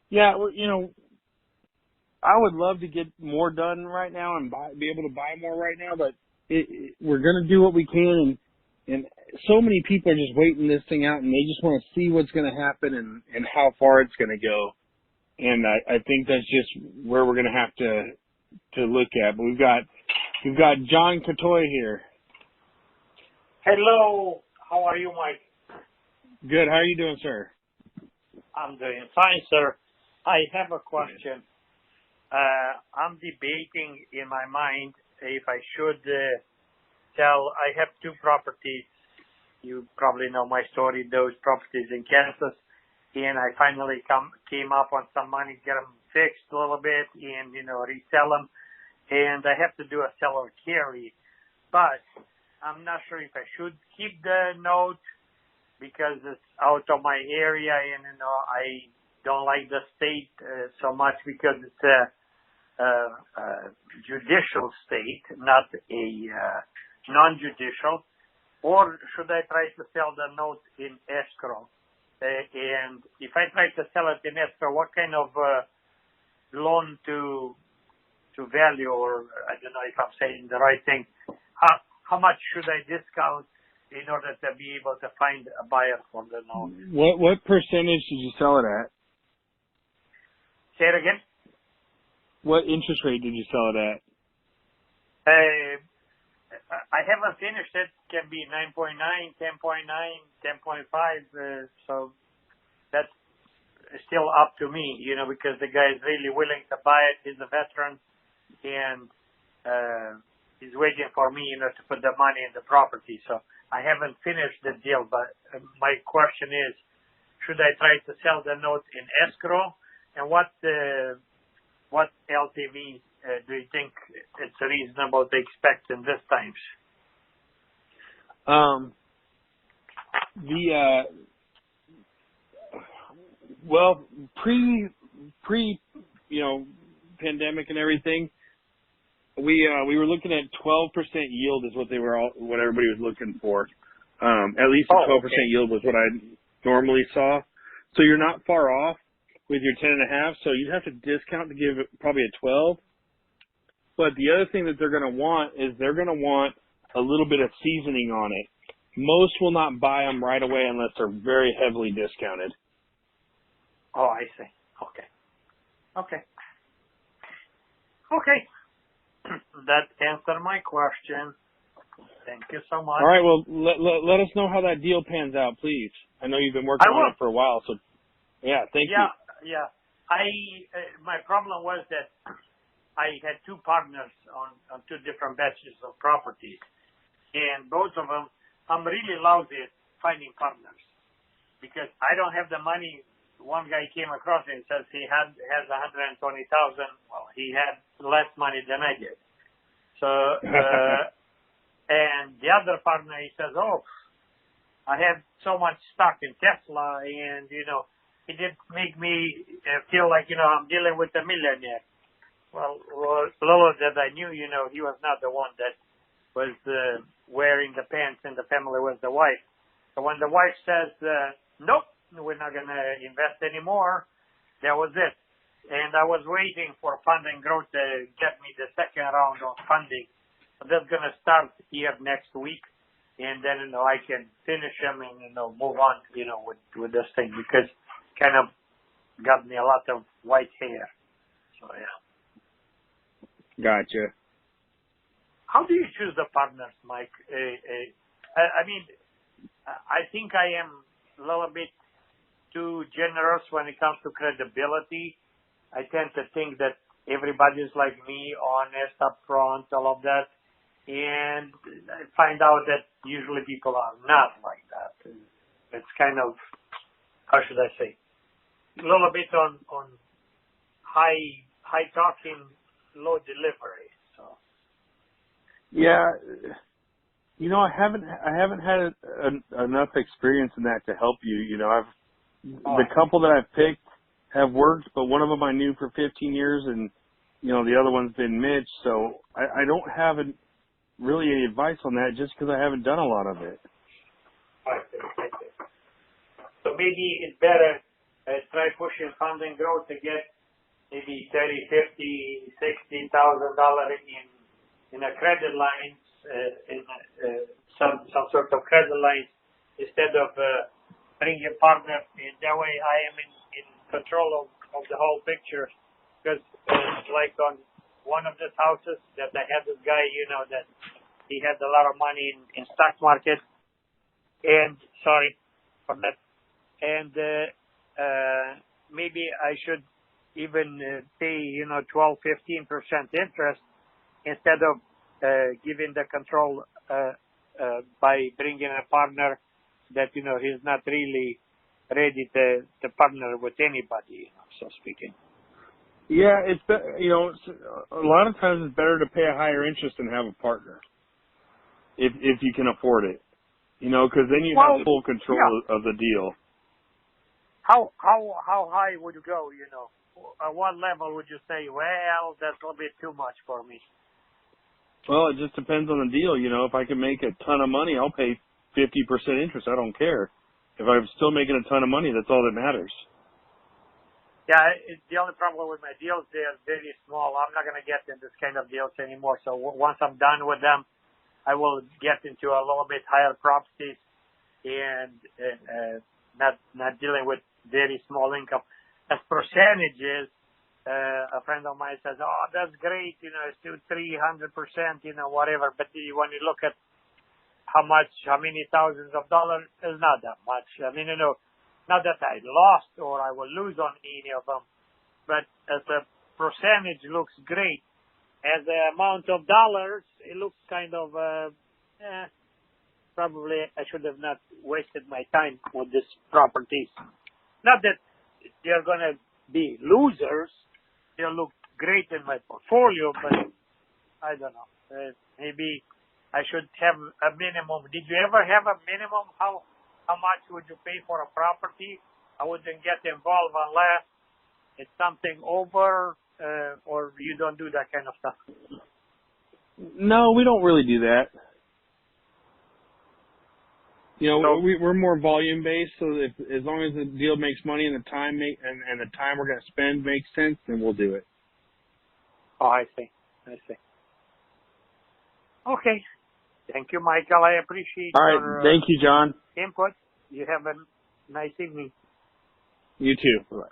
Yeah, well, I would love to get more done right now and be able to buy more right now, but we're going to do what we can, and so many people are just waiting this thing out, and they just want to see what's going to happen and how far it's going to go. And I think that's just where we're going to have to look at. But we've got John Catoy here. Hello. How are you, Mike? Good. How are you doing, sir? I'm doing fine, sir. I have a question. I'm debating in my mind if I should sell. I have two properties. You probably know my story. Those properties in Kansas, and I finally came up on some money, get them fixed a little bit, and resell them. And I have to do a sell or carry, but I'm not sure if I should keep the note because it's out of my area, and I don't like the state so much because it's a judicial state, not a non-judicial. Or should I try to sell the note in escrow? And if I try to sell it in escrow, what kind of loan to value, or I don't know if I'm saying the right thing, how much should I discount in order to be able to find a buyer for the note? What percentage did you sell it at? Say it again? What interest rate did you sell it at? I haven't finished it. Can be 9.9, 10.9, 10.5. So that's still up to me, because the guy is really willing to buy it. He's a veteran, and he's waiting for me, to put the money in the property. So I haven't finished the deal, but my question is, should I try to sell the note in escrow? And what LTV do you think it's reasonable to expect in these times? Pre pandemic and everything, we were looking at 12% yield is what everybody was looking for. At least a 12% yield was what I normally saw. So you're not far off with your 10.5. So you'd have to discount to give it probably a 12. But the other thing that they're going to want is they're going to want a little bit of seasoning on it. Most will not buy them right away unless they're very heavily discounted. Oh, I see. Okay. That answered my question. Thank you so much. All right. Well, let us know how that deal pans out, please. I know you've been working on it for a while, so yeah. Thank you. Yeah. My problem was that I had two partners on two different batches of properties, and both of them, I'm really lousy at finding partners because I don't have the money. One guy came across and says he has 120,000. Well, he had less money than I did. So, and the other partner, he says, "Oh, I have so much stock in Tesla, and it did make me feel like I'm dealing with a millionaire." Well, little that I knew, he was not the one that was wearing the pants in the family, was the wife. So when the wife says, "Nope, we're not going to invest anymore," that was it. And I was waiting for Fund and Growth to get me the second round of funding. So that's going to start here next week. And then, I can finish them and, move on, with this thing because it kind of got me a lot of white hair. So, yeah. Gotcha. How do you choose the partners, Mike? I mean, I think I am a little bit too generous when it comes to credibility. I tend to think that everybody's like me, honest, upfront, all of that. And I find out that usually people are not like that. It's kind of, how should I say, a little bit on high talking, low delivery. So. Yeah. I haven't had enough experience in that to help you. The couple that I've picked have worked, but one of them I knew for 15 years, and the other one's been Mitch. So I don't have really any advice on that, just because I haven't done a lot of it. So maybe it's better try pushing funding growth to get maybe $30, $50, $60,000 in a credit lines, some sort of credit lines instead of bringing a partner. In that way, I am in control of the whole picture. Because like on one of the houses that I had this guy, that he had a lot of money in stock market, and sorry for that, and maybe I should even pay 12-15% interest instead of giving the control by bringing a partner that he's not really ready to partner with anybody, so speaking. Yeah, it's a lot of times it's better to pay a higher interest than have a partner if you can afford it, because then you have full control of the deal. How high would you go? At what level would you say? Well, that's a little bit too much for me. Well, it just depends on the deal. If I can make a ton of money, I'll pay 50% interest. I don't care. If I'm still making a ton of money, that's all that matters. Yeah, the only problem with my deals, they're very small. I'm not going to get in this kind of deals anymore. So once I'm done with them, I will get into a little bit higher properties and not dealing with very small income. As percentages, a friend of mine says, "Oh, that's great. It's still 300%, whatever." But when you look at how many thousands of dollars, it's not that much. I mean, not that I lost or I will lose on any of them, but as a percentage looks great. As the amount of dollars, it looks kind of, probably I should have not wasted my time with these properties. Not that they're going to be losers. They'll look great in my portfolio, but I don't know. Maybe I should have a minimum. Did you ever have a minimum? How much would you pay for a property? I wouldn't get involved unless it's something over, or you don't do that kind of stuff. No, we don't really do that. We're more volume based. So as long as the deal makes money and the time and the time we're going to spend makes sense, then we'll do it. Oh, I see. Okay. Thank you, Michael. I appreciate All your right. Thank you, John. input. You have a nice evening. You too. Bye.